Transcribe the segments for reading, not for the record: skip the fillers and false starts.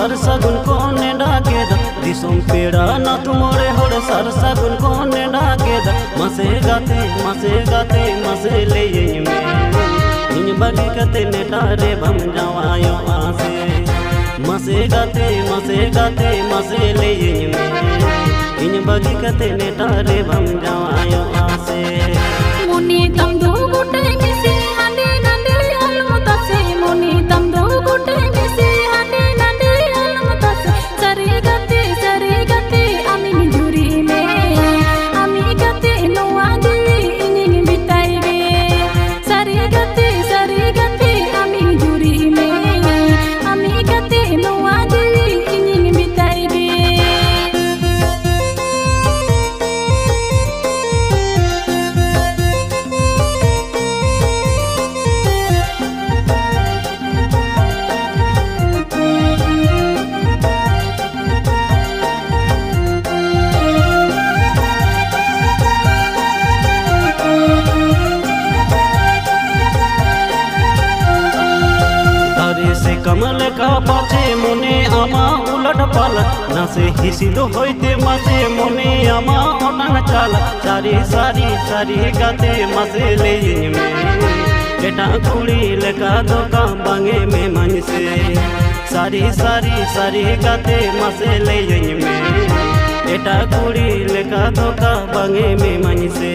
sar sagun ko neda keda disum peda na tumore hor sar sagun ko neda keda mase gate mase leyin me in bagi kate netare bam jawayo ase mase gate mase leyin me in bagi kate netare bam jawayo ase muni tam do gote misi hande nande almutase muni tam do gote misi hande nande almutase sare gate ami nijuri me ami gate no adui inin bitai be sare gate ami nijuri me ami gate no adui inin bitai be से कमल का पाचे मोने आमा उलट पाल ना से हिसिदो होइते मासे मोने आमा ओटांग चाल सारी गाते मासे लेइन में एटा कुड़ी लेका दोका बांगे में मन से सारी गाते मासे लेइन में एटा कुड़ी लेका दोका बांगे में मन से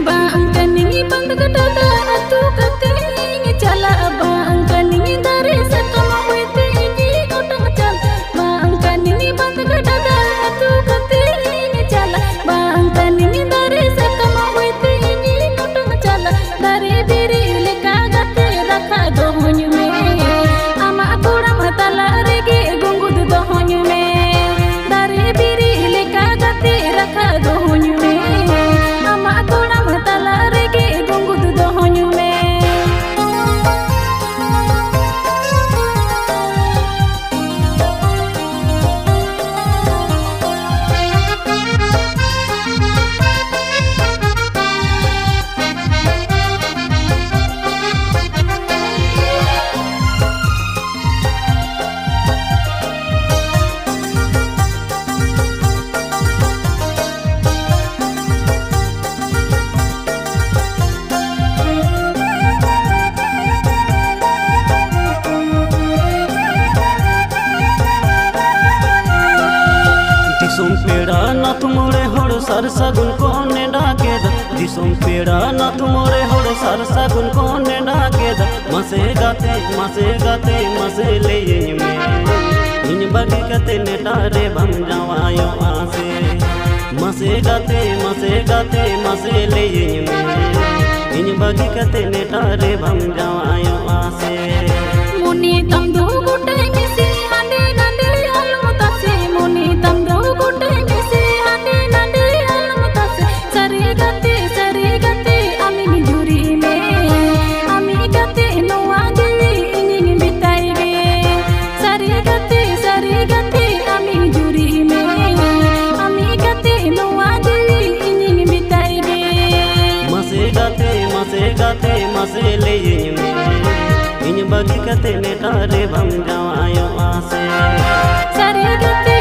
बांगनी बंद गटा अतु कते चला बांगनी दरे सकम होते जी ओटंग चल बांगनी बंद गटा अतु कते चला बांगनी दरे सकम होते जी ओटंग चल दरे बेरी लेका गते रखा दोहन में आमा कोड़ा मतला रेगे गुंगुद दोहन में दरे बेरी लेका गते रखा दोहन में आमा कोड़ा मतला रेगे गुंगुद दोहन में दिसुम पेड़ा ना तुमरे हर सर सगुन को नेडा केदा दिसुम पेड़ा ना तुमरे हर सर सगुन को नेडा केदा मसे गाते मसे लेइन में इन बगी कते नेटारे बम जावायो आसे मसे गाते मसे लेइन में इन बगी कते नेटारे बम जावायो आसे मुनी तम दो गोटे मिसी हंडे नंदे अलमतासे मुनी तम दो गोटे मिसी हंडे नंदे अलमतासे सरे गते ami nijuri me ami gate no adui inin bitai be sare gate ami nijuri me ami gate no adui inin bitai be mase leyin me इन बगी कते नेटारे बम जावायो आसे सरे गते